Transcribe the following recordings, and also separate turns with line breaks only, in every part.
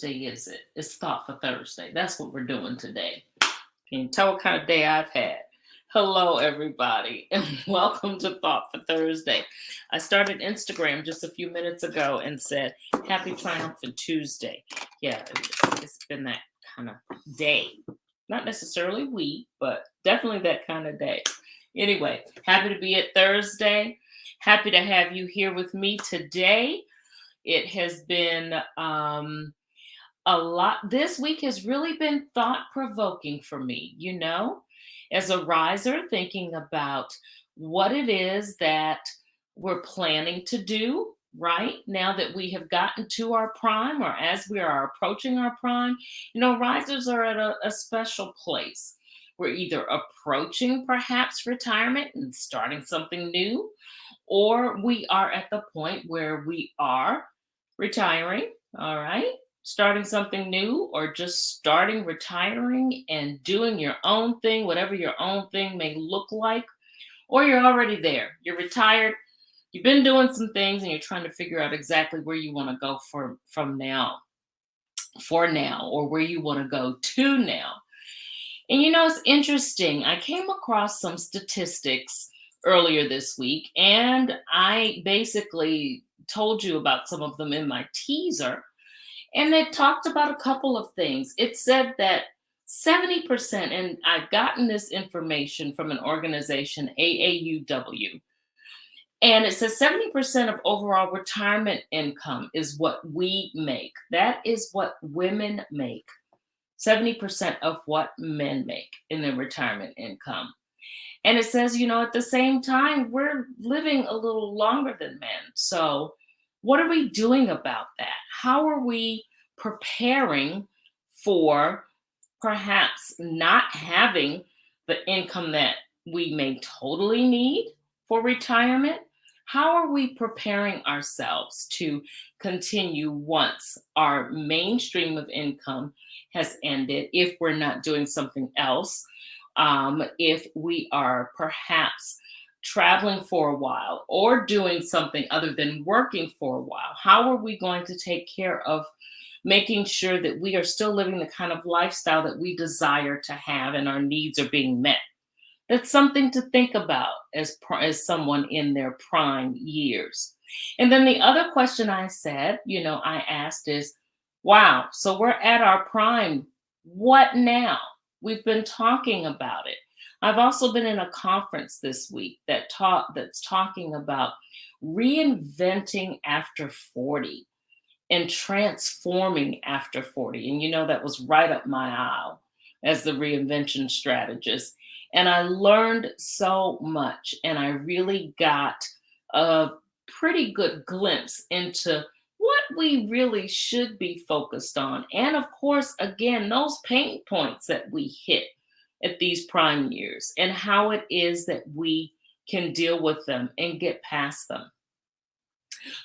Thursday is it? It's Thought for Thursday. That's what we're doing today. Can you tell what kind of day I've had? Hello, everybody, and welcome to Thought for Thursday. I started Instagram just a few minutes ago and said, Happy Triumphant Tuesday. Yeah, it's been that kind of day. Not necessarily week, but definitely that kind of day. Anyway, happy to be at Thursday. Happy to have you here with me today. It has been a lot. This week has really been thought provoking for me, as a riser, thinking about what it is that we're planning to do right now that we have gotten to our prime or as we are approaching our prime. Risers are at a special place. We're either approaching perhaps retirement and starting something new, or we are at the point where we are retiring, all right? Starting something new, or just starting retiring and doing your own thing, whatever your own thing may look like, or you're already there. You're retired, you've been doing some things, and you're trying to figure out exactly where you want to go from now, for now, or where you want to go to now. And it's interesting. I came across some statistics earlier this week, and I basically told you about some of them in my teaser. And it talked about a couple of things. It said that 70%, and I've gotten this information from an organization, AAUW, and it says 70% of overall retirement income is what we make. That is what women make. 70% of what men make in their retirement income. And it says, at the same time, we're living a little longer than men. So, what are we doing about that? How are we preparing for perhaps not having the income that we may totally need for retirement? How are we preparing ourselves to continue once our mainstream of income has ended, if we're not doing something else? If we are perhaps traveling for a while or doing something other than working for a while, how are we going to take care of making sure that we are still living the kind of lifestyle that we desire to have and our needs are being met? That's something to think about as someone in their prime years. And then the other question I asked is, wow, so we're at our prime. What now? We've been talking about it. I've also been in a conference this week that's talking about reinventing after 40 and transforming after 40. And that was right up my aisle as the reinvention strategist. And I learned so much, and I really got a pretty good glimpse into what we really should be focused on. And of course, again, those pain points that we hit at these prime years and how it is that we can deal with them and get past them.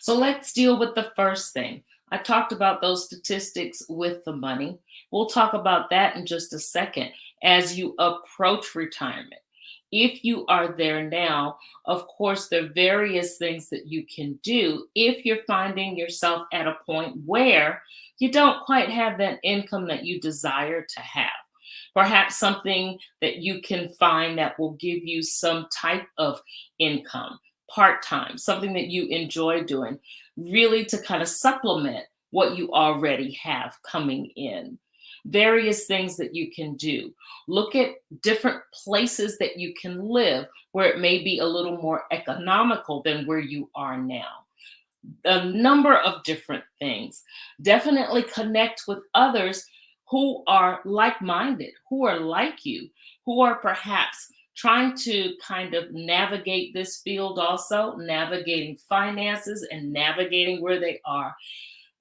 So let's deal with the first thing. I talked about those statistics with the money. We'll talk about that in just a second as you approach retirement. If you are there now, of course, there are various things that you can do if you're finding yourself at a point where you don't quite have that income that you desire to have. Perhaps something that you can find that will give you some type of income, part time, something that you enjoy doing, really to kind of supplement what you already have coming in. Various things that you can do. Look at different places that you can live where it may be a little more economical than where you are now. A number of different things. Definitely connect with others who are like minded, who are like you, who are perhaps trying to kind of navigate this field also, navigating finances and navigating where they are.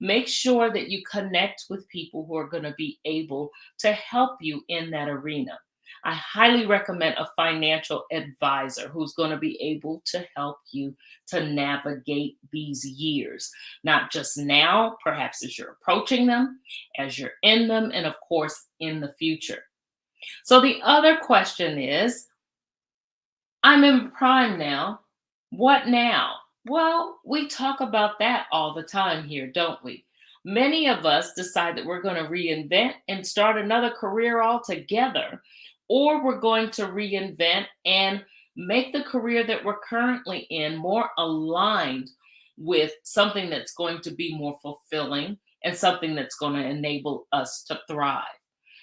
Make sure that you connect with people who are going to be able to help you in that arena. I highly recommend a financial advisor who's going to be able to help you to navigate these years, not just now, perhaps as you're approaching them, as you're in them, and of course, in the future. So the other question is, I'm in prime now. What now? Well, we talk about that all the time here, don't we? Many of us decide that we're going to reinvent and start another career altogether, or we're going to reinvent and make the career that we're currently in more aligned with something that's going to be more fulfilling and something that's going to enable us to thrive.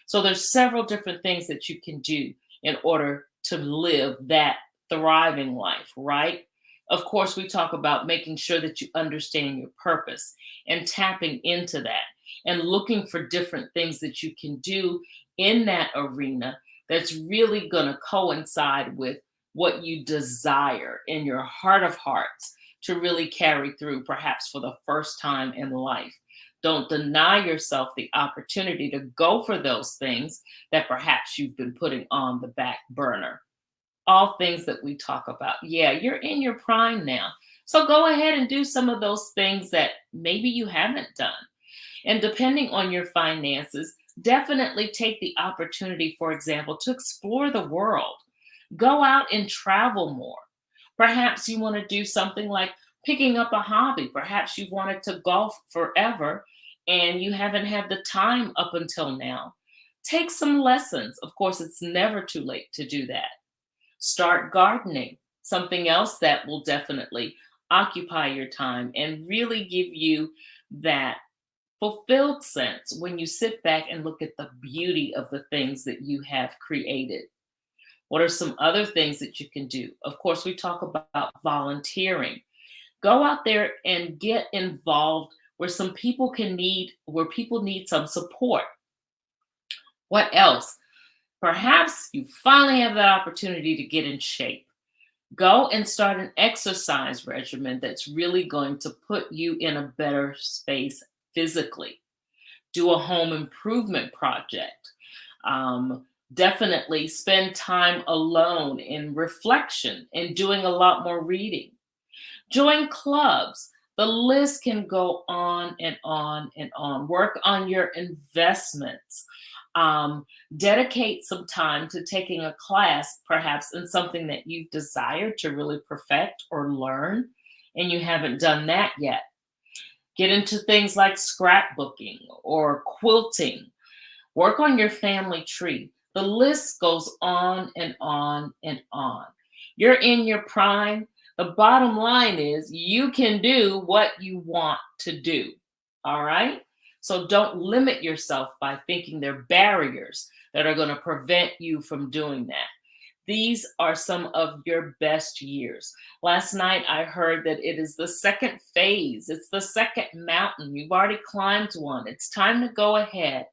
So there's several different things that you can do in order to live that thriving life, right? Of course, we talk about making sure that you understand your purpose and tapping into that and looking for different things that you can do in that arena that's really going to coincide with what you desire in your heart of hearts to really carry through, perhaps for the first time in life. Don't deny yourself the opportunity to go for those things that perhaps you've been putting on the back burner. All things that we talk about. Yeah, you're in your prime now. So go ahead and do some of those things that maybe you haven't done. And depending on your finances, definitely take the opportunity, for example, to explore the world. Go out and travel more. Perhaps you want to do something like picking up a hobby. Perhaps you've wanted to golf forever and you haven't had the time up until now. Take some lessons. Of course, it's never too late to do that. Start gardening, something else that will definitely occupy your time and really give you that fulfilled sense when you sit back and look at the beauty of the things that you have created. What are some other things that you can do? Of course, we talk about volunteering. Go out there and get involved where people need some support. What else? Perhaps you finally have that opportunity to get in shape. Go and start an exercise regimen that's really going to put you in a better space physically. Do a home improvement project. Definitely spend time alone in reflection and doing a lot more reading. Join clubs. The list can go on and on and on. Work on your investments. Dedicate some time to taking a class, perhaps in something that you desire to really perfect or learn, and you haven't done that yet. Get into things like scrapbooking or quilting. Work on your family tree. The list goes on and on and on. You're in your prime. The bottom line is you can do what you want to do. All right? So don't limit yourself by thinking there are barriers that are going to prevent you from doing that. These are some of your best years. Last night I heard that it is the second phase, it's the second mountain. You've already climbed one. It's time to go ahead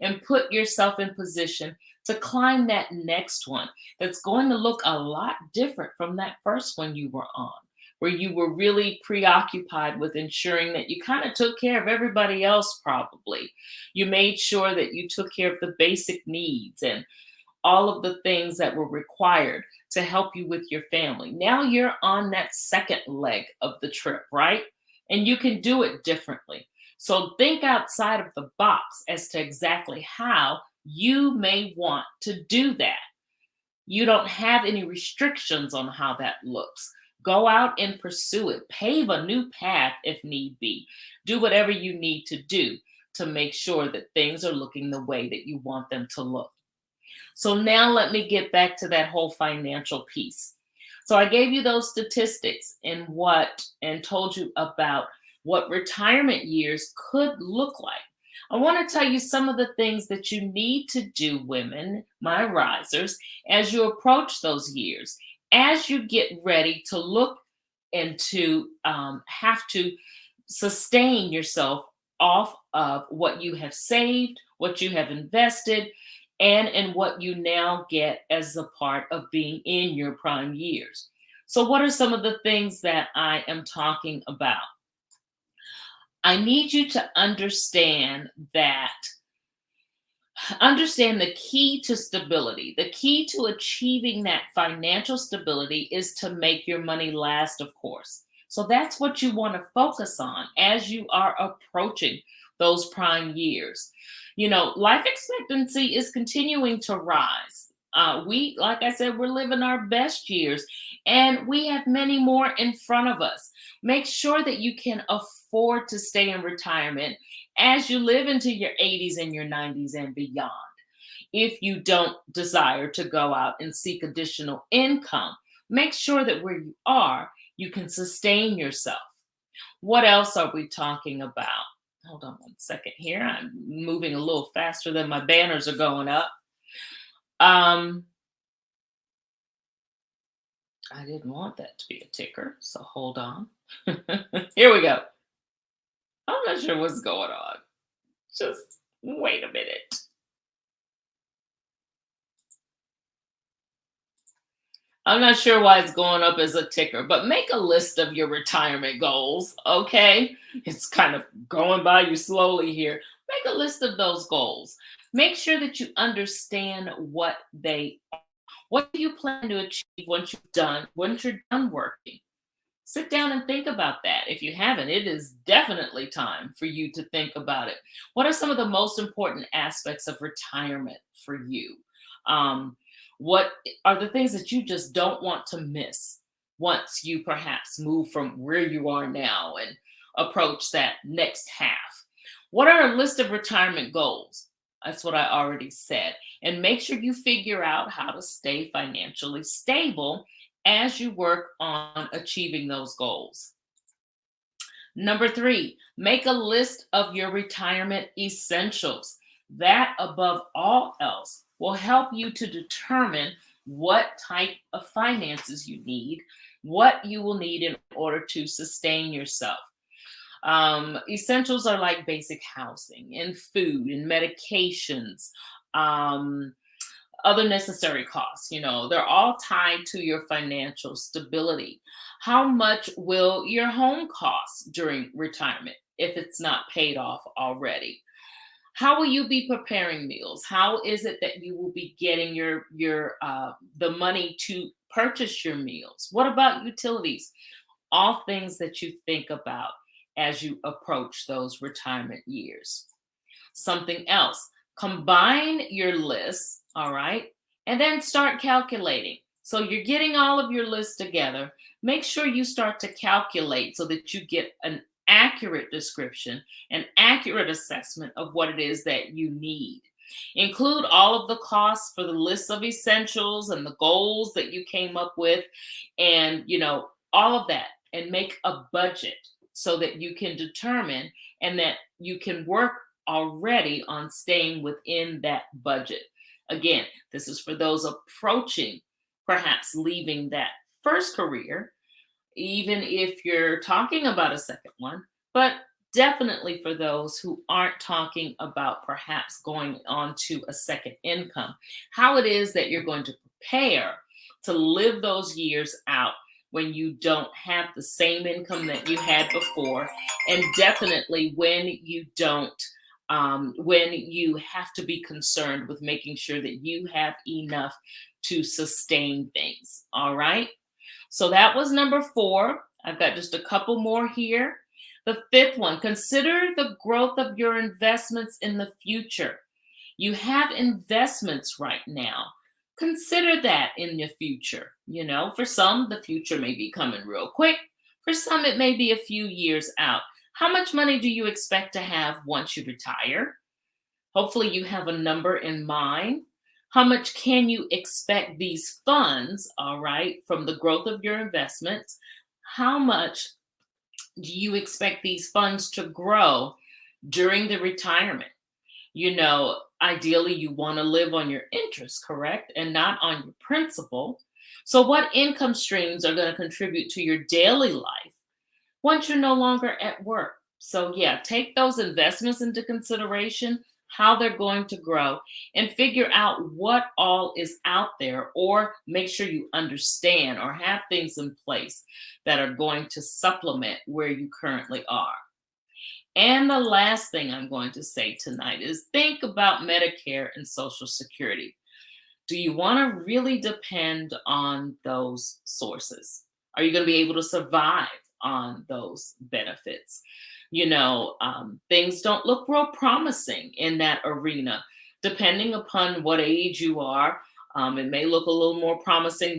and put yourself in position to climb that next one that's going to look a lot different from that first one you were on, where you were really preoccupied with ensuring that you kind of took care of everybody else, probably. You made sure that you took care of the basic needs and all of the things that were required to help you with your family. Now you're on that second leg of the trip, right? And you can do it differently. So think outside of the box as to exactly how you may want to do that. You don't have any restrictions on how that looks. Go out and pursue it. Pave a new path if need be. Do whatever you need to do to make sure that things are looking the way that you want them to look. So now let me get back to that whole financial piece. So I gave you those statistics and told you about what retirement years could look like. I want to tell you some of the things that you need to do, women, my risers, as you approach those years, as you get ready to look and to have to sustain yourself off of what you have saved, what you have invested, and in what you now get as a part of being in your prime years. So, what are some of the things that I am talking about? I need you to understand the key to stability. The key to achieving that financial stability is to make your money last, of course. So that's what you want to focus on as you are approaching those prime years. You know, life expectancy is continuing to rise. Like I said, we're living our best years and we have many more in front of us. Make sure that you can afford to stay in retirement as you live into your 80s and your 90s and beyond. If you don't desire to go out and seek additional income, make sure that where you are, you can sustain yourself. What else are we talking about? Hold on one second here. I'm moving a little faster than my banners are going up. Um, I didn't want that to be a ticker, so hold on. Here we go. I'm not sure what's going on. Just wait a minute. I'm not sure why it's going up as a ticker, but make a list of your retirement goals, okay? It's kind of going by you slowly here. Make a list of those goals. Make sure that you understand what do you plan to achieve once you're done working. Sit down and think about that. If you haven't, it is definitely time for you to think about it. What are some of the most important aspects of retirement for you? Um, what are the things that you just don't want to miss once you perhaps move from where you are now and approach that next half? What are a list of retirement goals? That's what I already said. And make sure you figure out how to stay financially stable as you work on achieving those goals. Number three, make a list of your retirement essentials. That, above all else, will help you to determine what type of finances you need, what you will need in order to sustain yourself. Essentials are like basic housing and food and medications. Um, Other necessary costs, they're all tied to your financial stability. How much will your home cost during retirement if it's not paid off already? How will you be preparing meals? How is it that you will be getting your the money to purchase your meals? What about utilities? All things that you think about as you approach those retirement years. Something else, combine your lists, all right, and then start calculating. So you're getting all of your lists together. Make sure you start to calculate so that you get an accurate description, an accurate assessment of what it is that you need. Include all of the costs for the list of essentials and the goals that you came up with, and all of that, and make a budget so that you can determine and that you can work already on staying within that budget. Again, this is for those approaching perhaps leaving that first career, even if you're talking about a second one, but definitely for those who aren't talking about perhaps going on to a second income, how it is that you're going to prepare to live those years out when you don't have the same income that you had before, and definitely when you have to be concerned with making sure that you have enough to sustain things. All right. So that was number four. I've got just a couple more here. The fifth one, consider the growth of your investments in the future. You have investments right now. Consider that in the future. For some, the future may be coming real quick. For some, it may be a few years out. How much money do you expect to have once you retire? Hopefully, you have a number in mind. How much can you expect these funds, all right, from the growth of your investments? How much do you expect these funds to grow during the retirement? Ideally, you want to live on your interest, correct? And not on your principal. So, what income streams are going to contribute to your daily life once you're no longer at work? So, yeah, take those investments into consideration, how they're going to grow, and figure out what all is out there, or make sure you understand or have things in place that are going to supplement where you currently are. And the last thing I'm going to say tonight is think about Medicare and Social Security. Do you want to really depend on those sources? Are you going to be able to survive on those benefits? Things don't look real promising in that arena. Depending upon what age you are, it may look a little more promising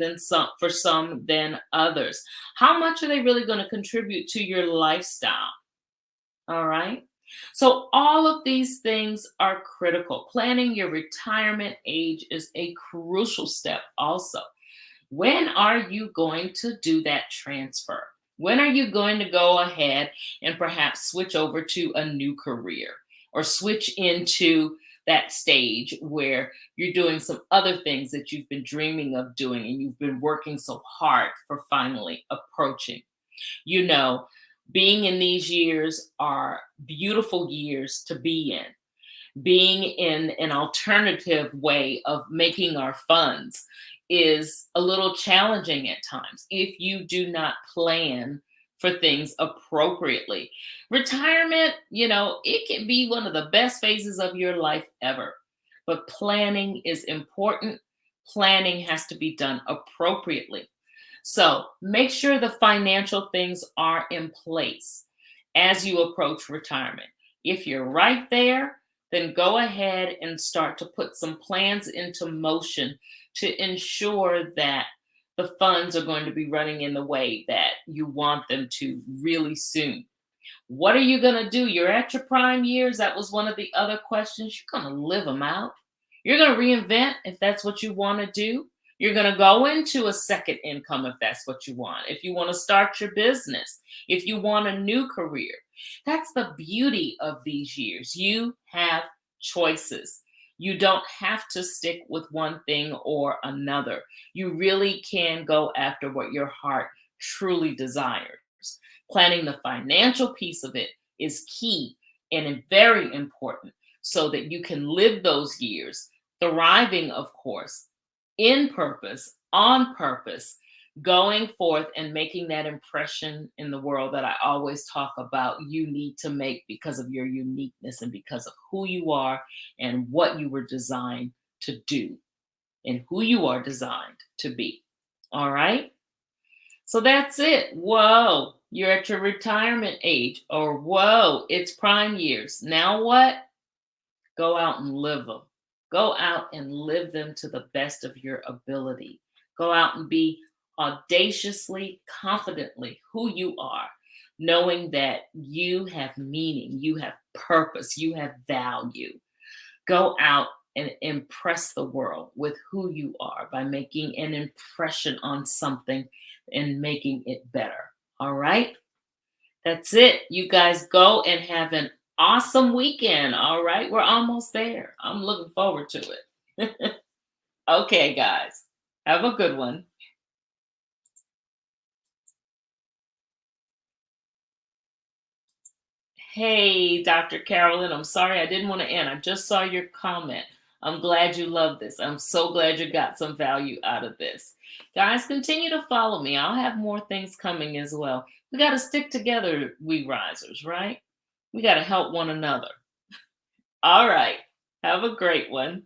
for some than others. How much are they really going to contribute to your lifestyle? All right. So, all of these things are critical. Planning your retirement age is a crucial step, also. When are you going to do that transfer? When are you going to go ahead and perhaps switch over to a new career or switch into that stage where you're doing some other things that you've been dreaming of doing and you've been working so hard for finally approaching? You know, being in these years are beautiful years to be in. Being in an alternative way of making our funds is a little challenging at times if you do not plan for things appropriately. Retirement, it can be one of the best phases of your life ever, but planning is important. Planning has to be done appropriately. So make sure the financial things are in place as you approach retirement. If you're right there, then go ahead and start to put some plans into motion to ensure that the funds are going to be running in the way that you want them to really soon. What are you going to do? You're at your prime years. That was one of the other questions. You're going to live them out. You're going to reinvent if that's what you want to do. You're going to go into a second income if that's what you want. If you want to start your business, if you want a new career. That's the beauty of these years. You have choices. You don't have to stick with one thing or another. You really can go after what your heart truly desires. Planning the financial piece of it is key and very important so that you can live those years thriving, of course, in purpose, on purpose, going forth and making that impression in the world that I always talk about you need to make because of your uniqueness and because of who you are and what you were designed to do and who you are designed to be. All right? So that's it. Whoa, you're at your retirement age, or whoa, it's prime years. Now what? Go out and live them. Go out and live them to the best of your ability. Go out and be audaciously, confidently who you are, knowing that you have meaning, you have purpose, you have value. Go out and impress the world with who you are by making an impression on something and making it better. All right? That's it. You guys go and have an awesome weekend. All right? We're almost there. I'm looking forward to it. Okay, guys. Have a good one. Hey, Dr. Carolyn, I'm sorry I didn't want to end. I just saw your comment. I'm glad you love this. I'm so glad you got some value out of this. Guys, continue to follow me. I'll have more things coming as well. We got to stick together, we risers, right? We got to help one another. All right. Have a great one.